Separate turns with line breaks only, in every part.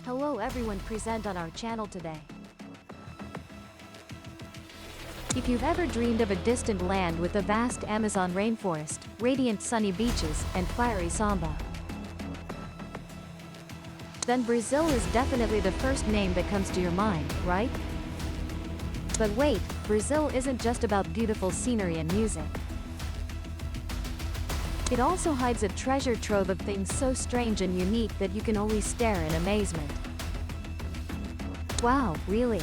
Hello everyone present on our channel today. If you've ever dreamed of a distant land with a vast Amazon rainforest, radiant sunny beaches, and fiery samba, then Brazil is definitely the first name that comes to your mind, right? But wait, Brazil isn't just about beautiful scenery and music. It also hides a treasure trove of things so strange and unique that you can only stare in amazement. Wow, really?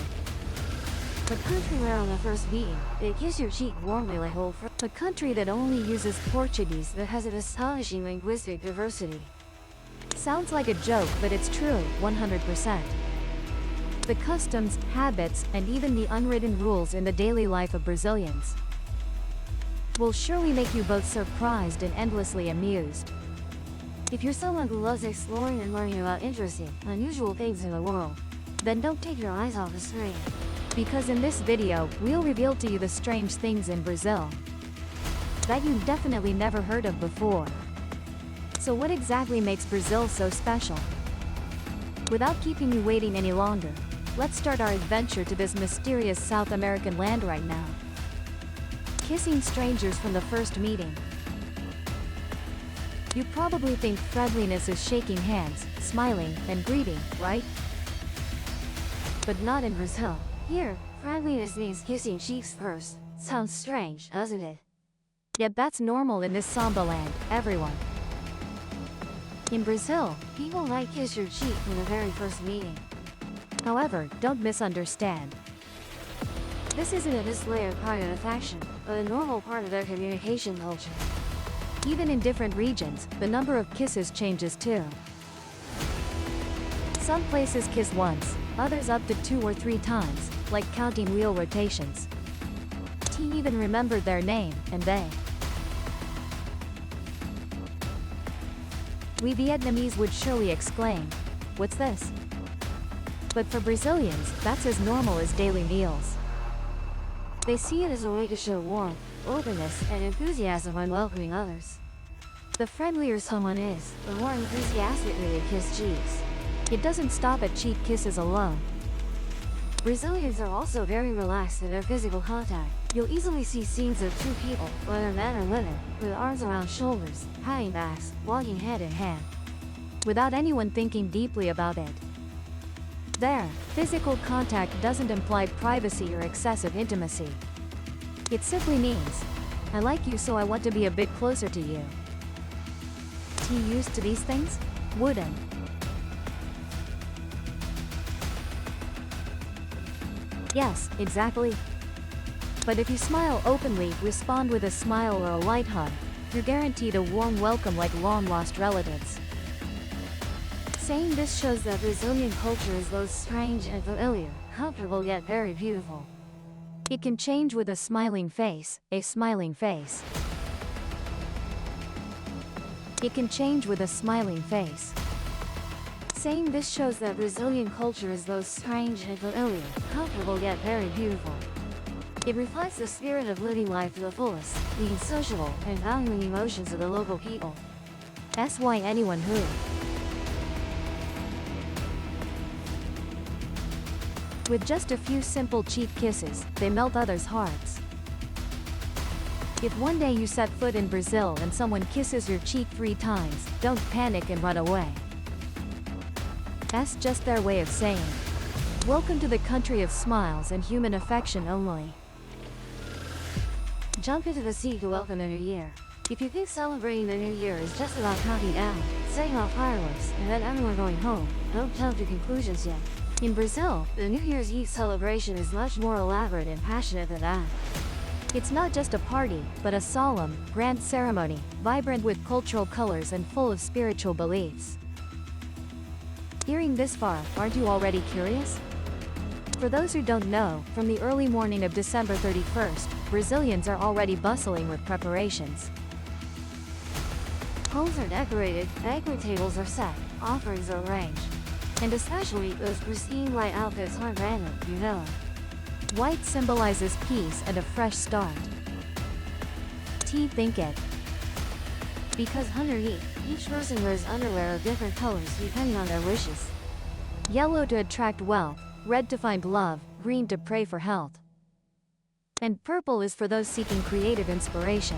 The country where on the first meeting, they kiss your cheek warmly like whole fr-
A country that only uses Portuguese
that has an astonishing linguistic diversity.
sounds like a joke, but it's true, 100%. The customs, habits, and even the unwritten rules in the daily life of Brazilians will surely make you both surprised and endlessly amused.
If you're someone who loves exploring and learning about interesting, unusual things in the world, then don't take your eyes off the screen.
Because in this video, we'll reveal to you the strange things in Brazil that you've definitely never heard of before. So what exactly makes Brazil so special? Without keeping you waiting any longer, let's start our adventure to this mysterious South American land right now. Kissing strangers from the first meeting. You probably think friendliness is shaking hands, smiling, and greeting, right?
But not in Brazil. Here, friendliness means kissing cheeks first. Sounds strange, doesn't it?
Yet that's normal in this samba land, everyone.
In Brazil, people might kiss your cheek from the very first meeting.
However, don't misunderstand.
This isn't a display of pride and affection, but a normal part of their communication culture.
Even in different regions, the number of kisses changes too. Some places kiss once, others up to 2 or 3 times, like counting wheel rotations. T even remembered their name, and they. We Vietnamese would surely exclaim, "What's this?" But for Brazilians, that's as normal as daily meals.
They see it as a way to show warmth, openness, and enthusiasm when welcoming others. The friendlier someone is, the more enthusiastically they kiss cheeks.
It doesn't stop at cheek kisses alone.
Brazilians are also very relaxed in their physical contact. You'll easily see scenes of two people, whether men or women, with arms around shoulders, patting backs, walking hand in hand,
without anyone thinking deeply about it. There, physical contact doesn't imply privacy or excessive intimacy. It simply means, I like you so I want to be a bit closer to you. T used to these things? Wouldn't. Yes, exactly. But if you smile openly, respond with a smile or a light hug, you're guaranteed a warm welcome like long-lost relatives.
Saying this shows that Brazilian culture is both strange and familiar, comfortable yet very beautiful.
It can change with a smiling face, a smiling face. It can change with a smiling face.
Saying this shows that Brazilian culture is both strange and familiar, comfortable yet very beautiful. It reflects the spirit of living life to the fullest, being sociable, and valuing emotions of the local people.
That's why anyone who with just a few simple cheek kisses, they melt others' hearts. If one day you set foot in Brazil and someone kisses your cheek 3 times, don't panic and run away. That's just their way of saying, welcome to the country of smiles and human affection only.
Jump into the sea to welcome the new year. If you think celebrating the new year is just about counting down, setting off fireworks, and then everyone going home, don't jump to conclusions yet. In Brazil, the New Year's Eve celebration is much more elaborate and passionate than that.
It's not just a party, but a solemn, grand ceremony, vibrant with cultural colors and full of spiritual beliefs. Hearing this far, aren't you already curious? For those who don't know, from the early morning of December 31st, Brazilians are already bustling with preparations.
Homes are decorated, banquet tables are set, offerings are arranged. And especially those pristine white outfits aren't random, you know.
White symbolizes peace and a fresh start. T think it.
Because underneath, each person wears underwear of different colors depending on their wishes.
Yellow to attract wealth, red to find love, green to pray for health. And purple is for those seeking creative inspiration.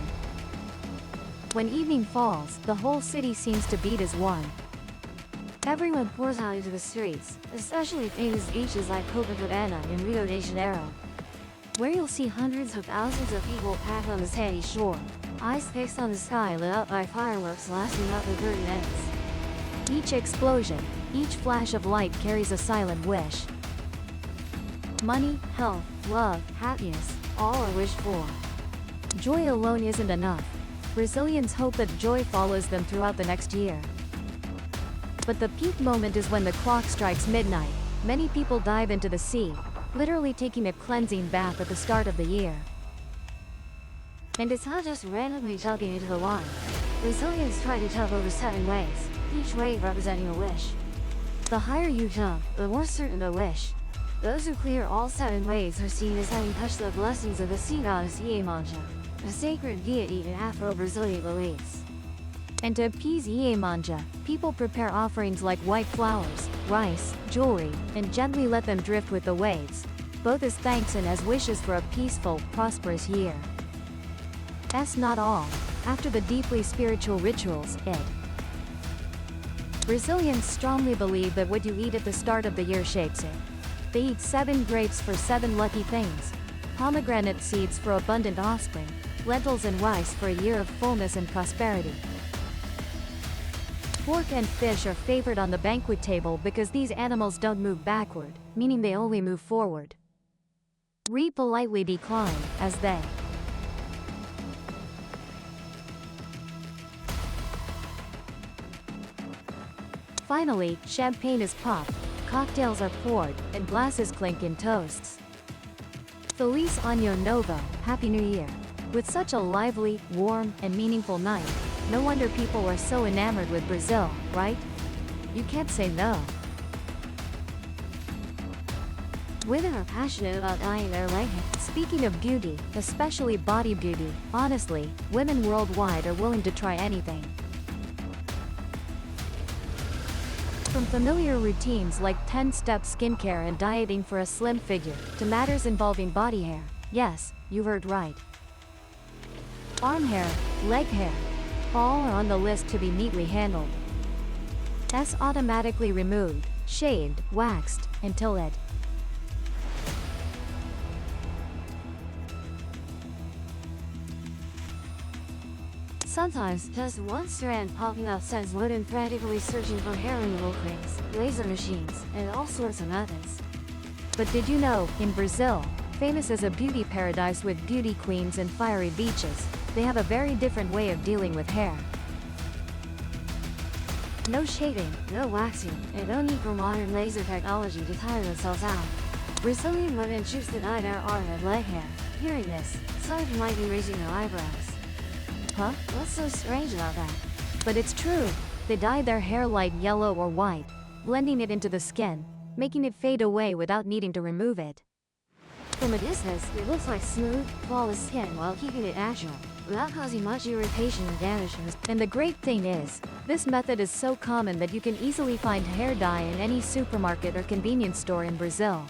When evening falls, the whole city seems to beat as one.
Everyone pours out into the streets, especially famous beaches like Copacabana in Rio de Janeiro, where you'll see hundreds of thousands of people packed on the sandy shore, eyes fixed on the sky lit up by fireworks lasting up to 30 minutes.
Each explosion, each flash of light carries a silent wish.
Money, health, love, happiness, all are wished for.
Joy alone isn't enough. Brazilians hope that joy follows them throughout the next year. But the peak moment is when the clock strikes midnight. Many people dive into the sea, literally taking a cleansing bath at the start of the year.
And it's not just randomly jumping into the water. Brazilians try to jump over 7 waves, each wave representing a wish. The higher you jump, the more certain the wish. Those who clear all 7 waves are seen as having touched the blessings of the sea goddess Iemanjá, a sacred deity in Afro-Brazilian beliefs.
And to appease Iemanjá, people prepare offerings like white flowers, rice, jewelry, and gently let them drift with the waves, both as thanks and as wishes for a peaceful, prosperous year. That's not all. After the deeply spiritual rituals, Brazilians strongly believe that what you eat at the start of the year shapes it. They eat 7 grapes for 7 lucky things, pomegranate seeds for abundant offspring, lentils and rice for a year of fullness and prosperity. Pork and fish are favored on the banquet table because these animals don't move backward, meaning they only move forward. We politely decline, as they. Finally, champagne is popped, cocktails are poured, and glasses clink in toasts. Feliz Año Novo, Happy New Year. With such a lively, warm, and meaningful night, no wonder people are so enamored with Brazil, right? You can't say no.
Women are passionate about dyeing their leg hair.
Speaking of beauty, especially body beauty, honestly, women worldwide are willing to try anything. From familiar routines like 10-step skincare and dieting for a slim figure, to matters involving body hair. Yes, you heard right. Arm hair, leg hair, all are on the list to be neatly handled. That's automatically removed, shaved, waxed, until it.
Sometimes, just one strand popping out sends women frantically searching for hair removal creams, laser machines, and all sorts of methods.
But did you know, in Brazil, famous as a beauty paradise with beauty queens and fiery beaches, they have a very different way of dealing with hair.
No shaving, no waxing, and no need for modern laser technology to tire themselves out. Brazilian women choose to dye their arm and leg hair. Hearing this, some of you might be raising their eyebrows. Huh? What's so strange about that?
But it's true. They dye their hair light yellow or white, blending it into the skin, making it fade away without needing to remove it.
From a distance, it looks like smooth, flawless skin while keeping it natural, without causing much irritation or damage.
And the great thing is, this method is so common that you can easily find hair dye in any supermarket or convenience store in Brazil.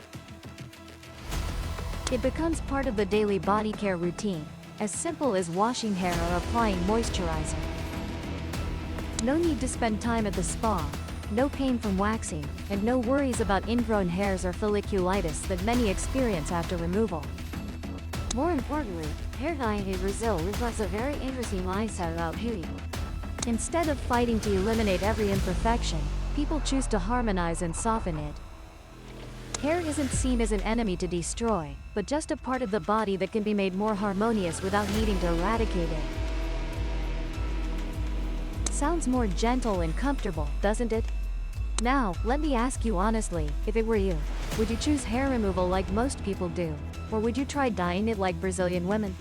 It becomes part of the daily body care routine, as simple as washing hair or applying moisturizer. No need to spend time at the spa, no pain from waxing, and no worries about ingrown hairs or folliculitis that many experience after removal.
More importantly, hair dyeing in Brazil reflects a very interesting mindset about beauty.
Instead of fighting to eliminate every imperfection, people choose to harmonize and soften it. Hair isn't seen as an enemy to destroy, but just a part of the body that can be made more harmonious without needing to eradicate it. Sounds more gentle and comfortable, doesn't it? Now, let me ask you honestly, if it were you, would you choose hair removal like most people do? Or would you try dyeing it like Brazilian women?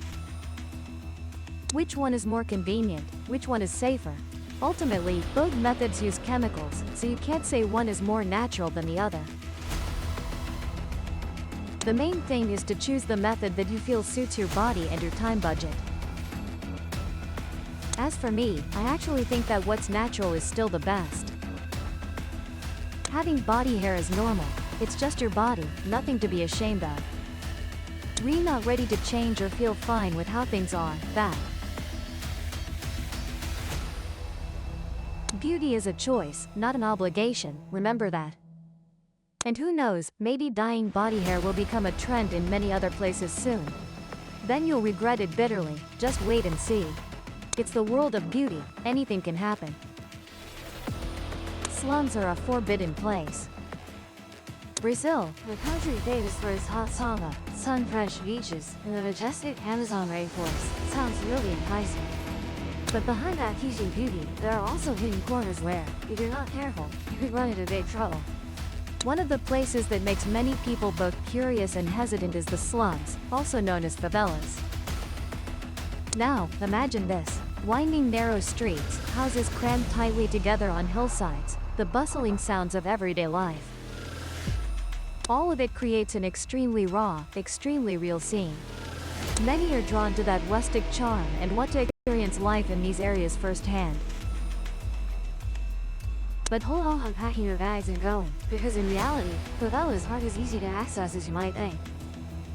Which one is more convenient? Which one is safer? Ultimately, both methods use chemicals, so you can't say one is more natural than the other. The main thing is to choose the method that you feel suits your body and your time budget. As for me, I actually think that what's natural is still the best. Having body hair is normal. It's just your body, nothing to be ashamed of. We're not ready to change or feel fine with how things are, that. Beauty is a choice, not an obligation, remember that. And who knows, maybe dyeing body hair will become a trend in many other places soon. Then you'll regret it bitterly, just wait and see. It's the world of beauty, anything can happen. Slums are a forbidden place. Brazil,
The country famous for its hot samba, sun-fresh beaches, and the majestic Amazon rainforest, sounds really enticing. But behind that teaching beauty, there are also hidden corners where, if you're not careful, you could run into big trouble.
one of the places that makes many people both curious and hesitant is the slums, also known as favelas. Now, imagine this. Winding narrow streets, houses crammed tightly together on hillsides, the bustling sounds of everyday life. All of it creates an extremely raw, extremely real scene. Many are drawn to that rustic charm and want to experience life in these areas firsthand.
But hold on unpacking your bags and going, because in reality, favelas aren't as easy to access as you might think.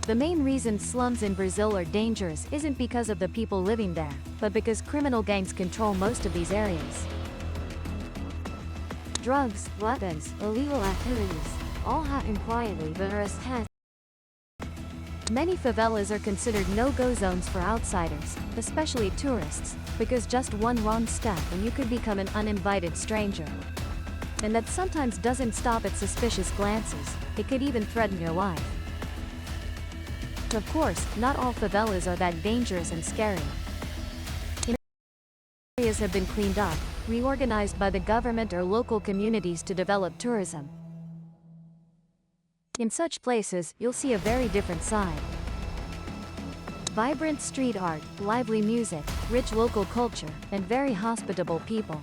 The main reason slums in Brazil are dangerous isn't because of the people living there, but because criminal gangs control most of these areas.
Drugs, weapons, illegal activities, all happen quietly but are as tense.
Many favelas are considered no-go zones for outsiders, especially tourists, because just one wrong step and you could become an uninvited stranger. And that sometimes doesn't stop at suspicious glances, it could even threaten your life. Of course, not all favelas are that dangerous and scary. Areas have been cleaned up, reorganized by the government or local communities to develop tourism. In such places, you'll see a very different side. Vibrant street art, lively music, rich local culture, and very hospitable people.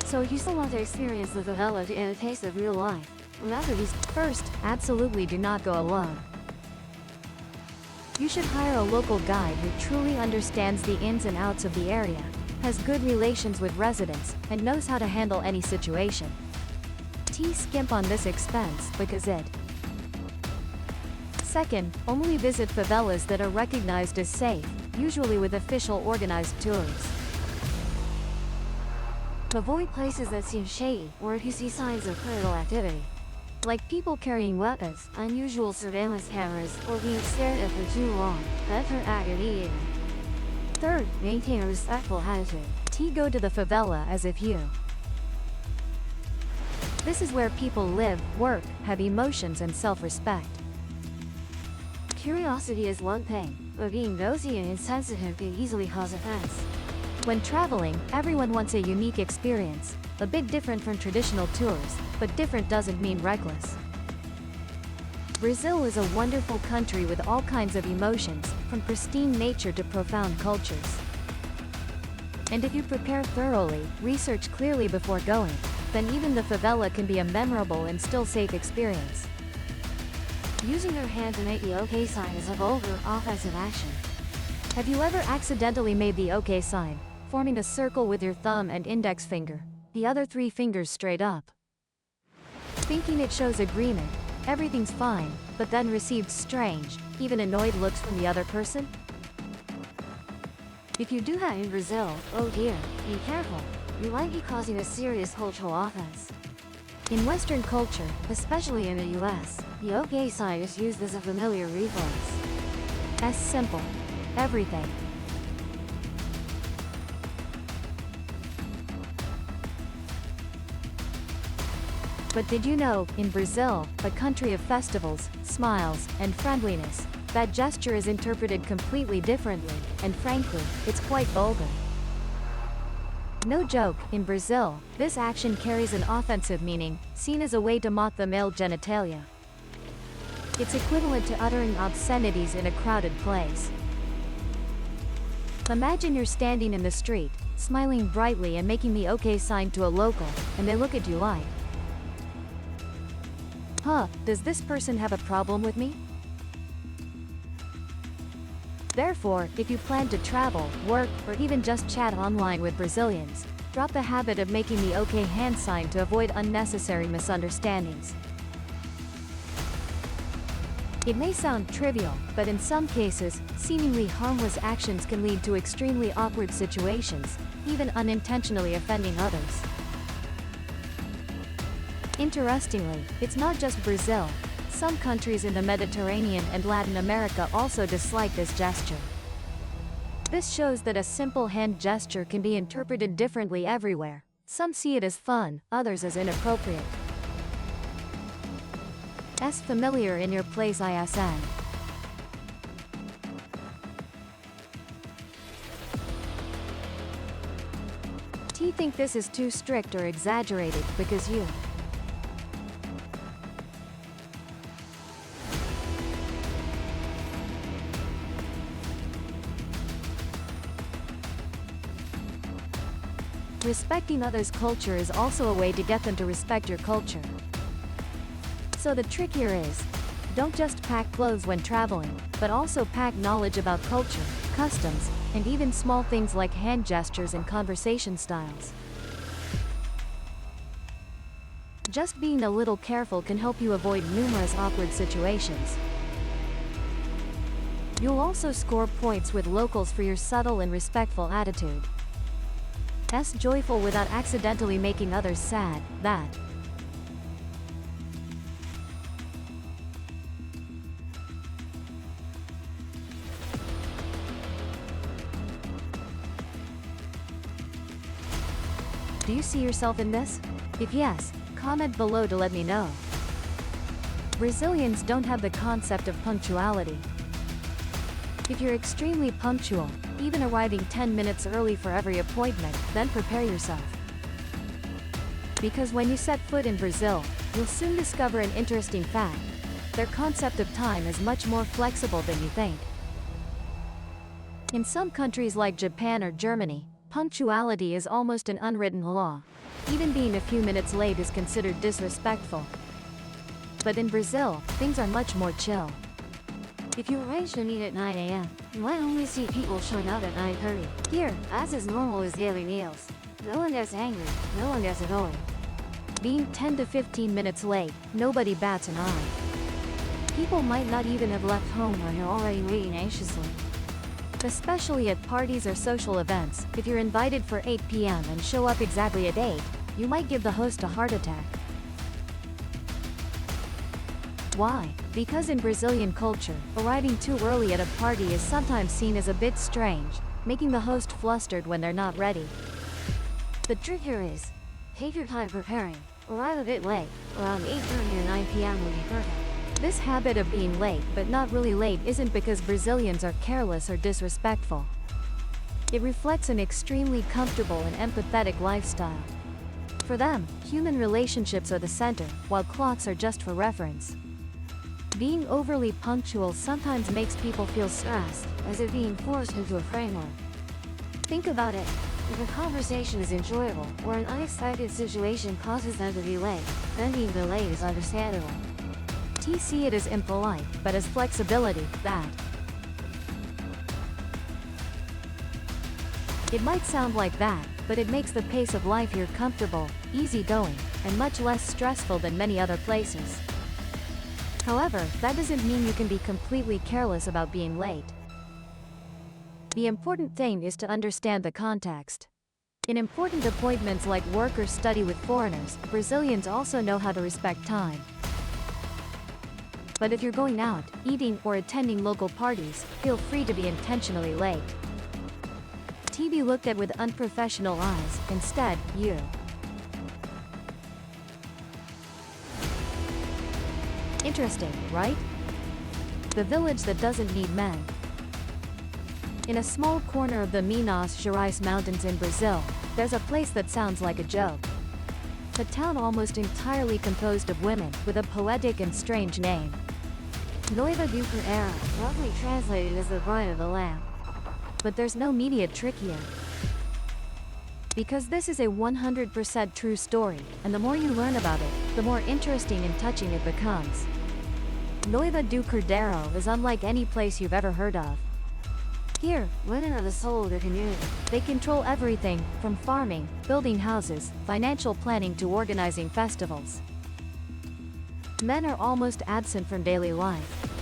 So if you still want to experience the favela to get a taste of real life, remember these.
First, absolutely do not go alone. You should hire a local guide who truly understands the ins and outs of the area, has good relations with residents, and knows how to handle any situation. Skimp on this expense because it. Second, only visit favelas that are recognized as safe, usually with official organized tours.
Avoid places that seem shady, or if you see signs of criminal activity. Like people carrying weapons, unusual surveillance cameras, or being stared at for too long, better act immediately. Third, maintain a respectful attitude.
Go to the favela as if you. This is where people live, work, have emotions and self-respect.
Curiosity is one thing, but being nosy and insensitive can easily cause offense.
When traveling, everyone wants a unique experience, a bit different from traditional tours, but different doesn't mean reckless. Brazil is a wonderful country with all kinds of emotions, from pristine nature to profound cultures. And if you prepare thoroughly, research clearly before going, then even the favela can be a memorable and still safe experience.
Using your hand to make the OK sign is a vulgar, offensive action.
Have you ever accidentally made the OK sign, forming a circle with your thumb and index finger, the other 3 fingers straight up? Thinking it shows agreement, everything's fine, but then received strange, even annoyed looks from the other person?
If you do that in Brazil, oh dear, be careful. You might be causing a serious cultural offense.
In Western culture,
Especially in the US, the OK sign is used as a familiar reflex.
as simple. Everything. But did you know, in Brazil, a country of festivals, smiles, and friendliness, that gesture is interpreted completely differently, and frankly, it's quite vulgar. No joke, in Brazil, this action carries an offensive meaning, seen as a way to mock the male genitalia. It's equivalent to uttering obscenities in a crowded place. Imagine you're standing in the street, smiling brightly and making the OK sign to a local, and they look at you like, "Huh, does this person have a problem with me?" Therefore, if you plan to travel, work, or even just chat online with Brazilians, Drop the habit of making the OK hand sign to avoid unnecessary misunderstandings. It may sound trivial, but in some cases, seemingly harmless actions can lead to extremely awkward situations, even unintentionally offending others. Interestingly, it's not just Brazil. Some countries in the Mediterranean and Latin America also dislike this gesture. This shows that a simple hand gesture can be interpreted differently everywhere. Some see it as fun, others as inappropriate. As familiar in your place ISN. T think this is too strict or exaggerated because you Respecting others' culture is also a way to get them to respect your culture. So the trick here is, don't just pack clothes when traveling, but also pack knowledge about culture, customs, and even small things like hand gestures and conversation styles. Just being a little careful can help you avoid numerous awkward situations. You'll also score points with locals for your subtle and respectful attitude. S joyful without accidentally making others sad, that. Do you see yourself in this? If yes, comment below to let me know. Brazilians don't have the concept of punctuality. If you're extremely punctual, even arriving 10 minutes early for every appointment, then prepare yourself. Because when you set foot in Brazil, you'll soon discover an interesting fact. Their concept of time is much more flexible than you think. In some countries like Japan or Germany, punctuality is almost an unwritten law. Even being a few minutes late is considered disrespectful. But in Brazil, things are much more chill.
If you arrange to meet at 9 a.m., you might only see people showing up at 9:30. Here, as is normal as daily meals. No one gets angry, no one gets annoyed.
Being 10 to 15 minutes late, nobody bats an eye. People might not even have left home or you're already waiting anxiously. Especially at parties or social events, if you're invited for 8 p.m. and show up exactly at 8, you might give the host a heart attack. Why? Because in Brazilian culture, arriving too early at a party is sometimes seen as a bit strange, making the host flustered when they're not ready.
The trick here is, take your time preparing. Arrive a bit late, around 8:30 or 9 p.m. would be perfect.
This habit of being late but not really late isn't because Brazilians are careless or disrespectful. It reflects an extremely comfortable and empathetic lifestyle. For them, human relationships are the center, while clocks are just for reference. Being overly punctual sometimes makes people feel stressed,
as if being forced into a framework. Think about it. If a conversation is enjoyable, or an unexpected situation causes them to be late, then being delayed is understandable.
T see it as impolite, but as flexibility, that. It might sound like that, but it makes the pace of life here comfortable, easygoing, and much less stressful than many other places. However, that doesn't mean you can be completely careless about being late. The important thing is to understand the context. In important appointments like work or study with foreigners, Brazilians also know how to respect time. But if you're going out, eating, or attending local parties, feel free to be intentionally late. TV looked at with unprofessional eyes, instead, you. Interesting, right? The village that doesn't need men. In a small corner of the Minas Gerais mountains in Brazil, there's a place that sounds like a joke. A town almost entirely composed of women, with a poetic and strange name.
Noiva do Cordeiro, roughly translated as the bride of the lamb.
But there's no media trick here. Because this is a 100% true story, and the more you learn about it, the more interesting and touching it becomes. Noiva do Cordeiro is unlike any place you've ever heard of.
Here, women are the soul of the community.
They control everything, from farming, building houses, financial planning to organizing festivals. Men are almost absent from daily life.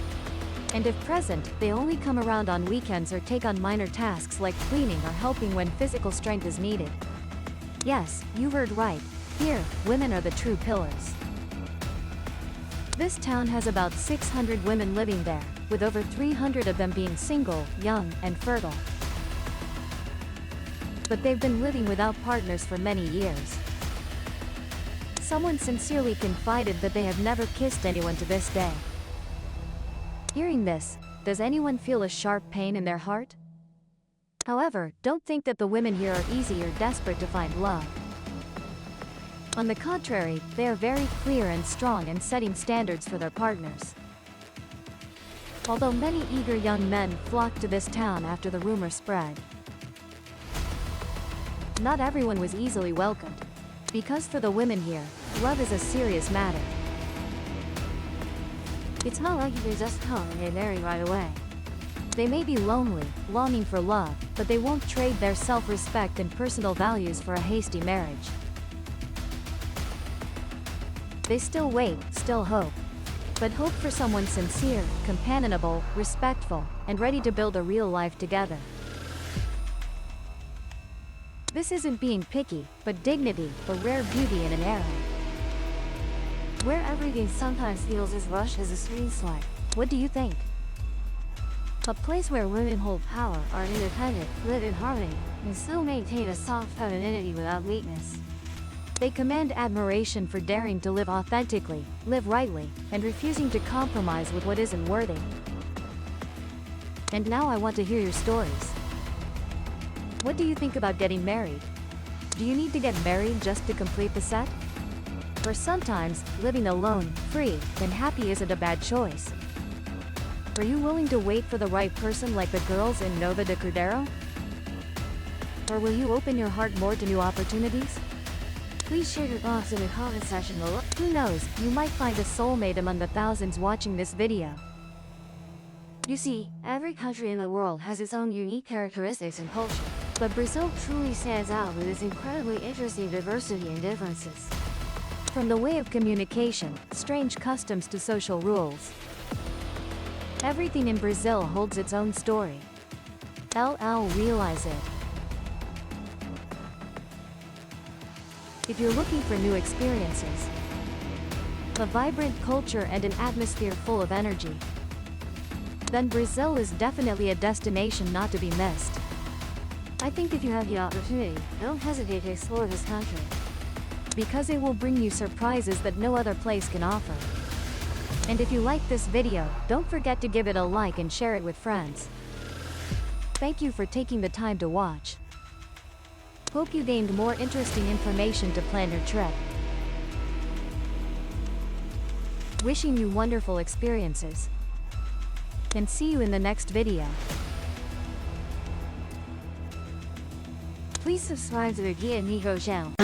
And if present, they only come around on weekends or take on minor tasks like cleaning or helping when physical strength is needed. Yes, you heard right. Here, women are the true pillars. This town has about 600 women living there, with over 300 of them being single, young, and fertile. But they've been living without partners for many years. Someone sincerely confided that they have never kissed anyone to this day. Hearing this, does anyone feel a sharp pain in their heart? However, don't think that the women here are easy or desperate to find love. On the contrary, they are very clear and strong in setting standards for their partners. Although many eager young men flocked to this town after the rumor spread, not everyone was easily welcomed. Because for the women here, love is a serious matter.
It's not like you can just come and get married right away.
They may be lonely, longing for love, but they won't trade their self-respect and personal values for a hasty marriage. They still wait, still hope. But hope for someone sincere, companionable, respectful, and ready to build a real life together. This isn't being picky, but dignity, a rare beauty in an era
where everything sometimes feels as rushed as a screen swipe.
What do you think?
A place where women hold power, are independent, live in harmony, and still maintain a soft femininity without weakness.
They command admiration for daring to live authentically, live rightly, and refusing to compromise with what isn't worthy. And now I want to hear your stories. What do you think about getting married? Do you need to get married just to complete the set? Or sometimes, living alone, free, and happy isn't a bad choice. Are you willing to wait for the right person like the girls in Nova de Cordero? Or will you open your heart more to new opportunities?
Please share your thoughts in the comment section below.
Who knows, you might find a soulmate among the thousands watching this video.
You see, every country in the world has its own unique characteristics and culture. But Brazil truly stands out with its incredibly interesting diversity and differences.
From the way of communication, strange customs to social rules, everything in Brazil holds its own story. LL realize it. If you're looking for new experiences, a vibrant culture and an atmosphere full of energy, then Brazil is definitely a destination not to be missed.
I think if you have the opportunity, don't hesitate to explore this country.
Because it will bring you surprises that no other place can offer. And if you like this video, don't forget to give it a like and share it with friends. Thank you for taking the time to watch. Hope you gained more interesting information to plan your trip. Wishing you wonderful experiences. And see you in the next video.
Please subscribe to the Guia Nico channel.